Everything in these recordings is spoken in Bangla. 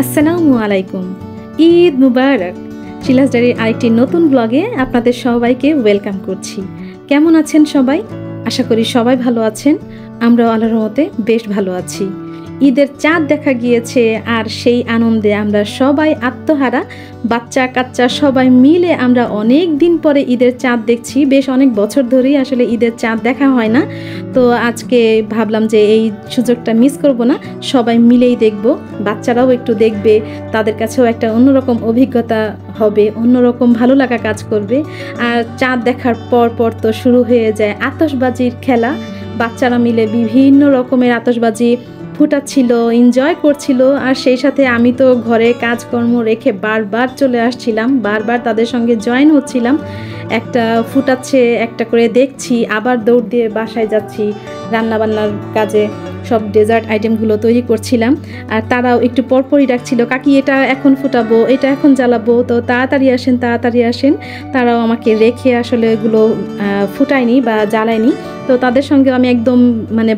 আসসালামু আলাইকুম। ঈদ মুবারক। শিলাস ডায়েরির আরেকটি নতুন ব্লগে আপনাদের সবাইকে ওয়েলকাম করছি। কেমন আছেন সবাই? আশা করি সবাই ভালো আছেন। আমরাও আল্লাহর রহমতে বেশ ভালো আছি। ঈদের চাঁদ দেখা গিয়েছে আর সেই আনন্দে আমরা সবাই আত্মহারা। বাচ্চা কাচ্চা সবাই মিলে আমরা অনেক দিন পরে ঈদের চাঁদ দেখছি। বেশ অনেক বছর ধরেই আসলে ঈদের চাঁদ দেখা হয় না। তো আজকে ভাবলাম যে এই সুযোগটা মিস করব না, সবাই মিলেই দেখব। বাচ্চারাও একটু দেখবে, তাদের কাছেও একটা অন্যরকম অভিজ্ঞতা হবে, অন্যরকম ভালো লাগা কাজ করবে। আর চাঁদ দেখার পর তো শুরু হয়ে যায় আতশবাজির খেলা। বাচ্চারা মিলে বিভিন্ন রকমের আতশবাজি ফুটাচ্ছিল, এনজয় করছিল। আর সেই সাথে আমি তো ঘরে কাজকর্ম রেখে বারবার চলে আসছিলাম, বারবার তাদের সঙ্গে জয়েন হচ্ছিলাম। একটা ফুটাচ্ছে, একটা করে দেখছি, আবার দৌড় দিয়ে বাসায় যাচ্ছি রান্নাবান্নার কাজে। সব ডেজার্ট আইটেমগুলো তৈরি করছিলাম আর তারাও একটু পরপরই ডাকছিল, কাকি এটা এখন ফুটাবো, এটা এখন জ্বালাবো, তো তাড়াতাড়ি আসেন তাড়াতাড়ি আসেন। তারাও আমাকে রেখে আসলে এগুলো ফুটায়নি বা জ্বালায়নি। তো তাদের সঙ্গে আমি একদম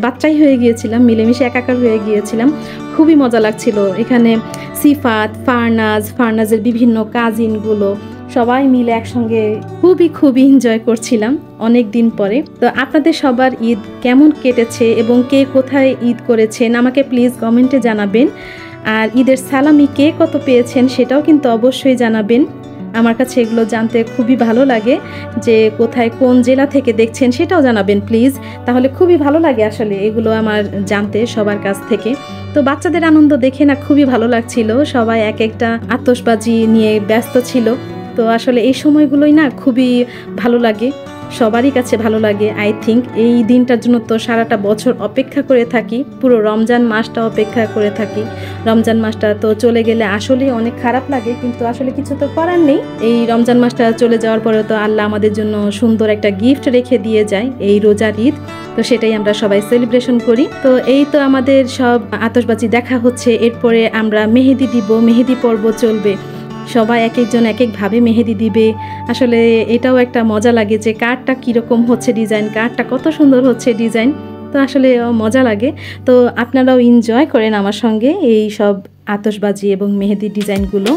বাচ্চাই হয়ে গিয়েছিলাম, মিলেমিশে একাকার হয়ে গিয়েছিলাম। খুবই মজা লাগছিল। এখানে সিফাত, ফারনাজের বিভিন্ন কাজিনগুলো সবাই মিলে একসঙ্গে খুবই এনজয় করছিলাম অনেক দিন পরে। তো আপনাদের সবার ঈদ কেমন কেটেছে এবং কে কোথায় ঈদ করেছেন আমাকে প্লিজ কমেন্টে জানাবেন। আর ঈদের সালামি কে কত পেয়েছেন সেটাও কিন্তু অবশ্যই জানাবেন। আমার কাছে এগুলো জানতে খুবই ভালো লাগে, যে কোথায় কোন জেলা থেকে দেখছেন সেটাও জানাবেন প্লিজ। তাহলে খুবই ভালো লাগে আসলে এগুলো আমার জানতে সবার কাছ থেকে। তো বাচ্চাদের আনন্দ দেখে না খুবই ভালো লাগছিল। সবাই এক একটা আতশবাজি নিয়ে ব্যস্ত ছিল। তো আসলে এই সময়গুলোই না খুবই ভালো লাগে, সবারই কাছে ভালো লাগে। আই থিঙ্ক এই দিনটার জন্য তো সারাটা বছর অপেক্ষা করে থাকি, পুরো রমজান মাসটা অপেক্ষা করে থাকি। রমজান মাসটা তো চলে গেলে আসলে অনেক খারাপ লাগে, কিন্তু আসলে কিছু তো করার নেই। এই রমজান মাসটা চলে যাওয়ার পরে তো আল্লাহ আমাদের জন্য সুন্দর একটা গিফট রেখে দিয়ে যায়, এই রোজার ঈদ। তো সেটাই আমরা সবাই সেলিব্রেশন করি। তো এই তো আমাদের সব আতশবাজি দেখা হচ্ছে, এরপরে আমরা মেহেদি দিব, মেহেদি পর্ব চলবে। সবাই এক একজন এক একভাবে মেহেদি দিবে। আসলে এটাও একটা মজা লাগে যে কারটা কীরকম হচ্ছে ডিজাইন, কারটা কত সুন্দর হচ্ছে ডিজাইন। তো আসলে মজা লাগে। তো আপনারাও এনজয় করেন আমার সঙ্গে এই সব আতশবাজি এবং মেহেদির ডিজাইনগুলো।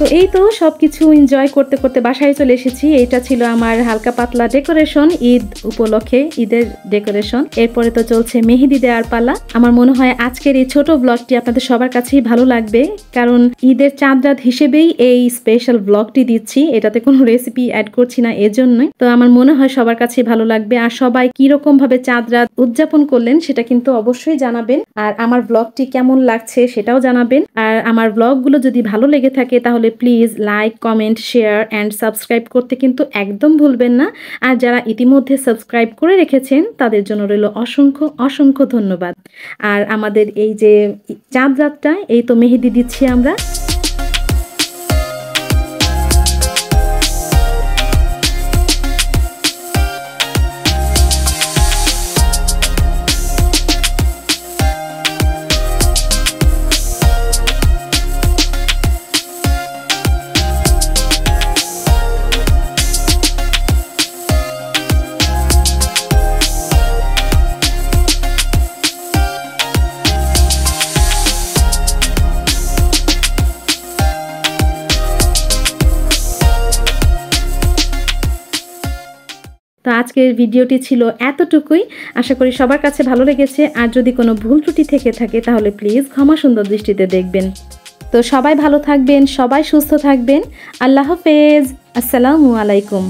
তো এই তো সব কিছু এনজয় করতে করতে বাসায় চলে এসেছি। এটা ছিল আমার হালকা পাতলা ডেকোরেশন, ঈদ উপলক্ষে ঈদের ডেকোরেশন। এরপরে তো চলছে মেহেদি দেওয়ার পালা। আমার মনে হয় আজকের এই ছোট ব্লগটি আপনাদের সবার কাছেই ভালো লাগবে, কারণ ঈদের চাঁদ রাত হিসেবেই এই স্পেশাল ব্লগটি দিচ্ছি। এটাতে কোনো রেসিপি অ্যাড করছি না এজন্যই। তো আমার মনে হয় সবার কাছেই ভালো লাগবে। আর সবাই কিরকম ভাবে চাঁদ রাত উদযাপন করলেন সেটা কিন্তু অবশ্যই জানাবেন। আর আমার ব্লগটি কেমন লাগছে সেটাও জানাবেন। আর আমার ব্লগগুলো যদি ভালো লেগে থাকে তাহলে please like, comment, share and subscribe করতে কিন্তু একদম ভুলবেন না। আর যারা ইতিমধ্যে সাবস্ক্রাইব করে রেখেছেন তাদের জন্য রইল অসংখ্য ধন্যবাদ। আর আমাদের এই যে চাঁদ রাতটা, এই তো মেহেদি দিচ্ছি আমরা। আজকের ভিডিওটি ছিল এতটুকুই। আশা করি সবার কাছে ভালো লেগেছে। আর যদি কোনো ভুল ত্রুটি থেকে থাকে তাহলে প্লিজ ক্ষমা সুন্দর দৃষ্টিতে দেখবেন। তো সবাই ভালো থাকবেন, সবাই সুস্থ থাকবেন। আল্লাহ হাফেজ। আসসালামু আলাইকুম।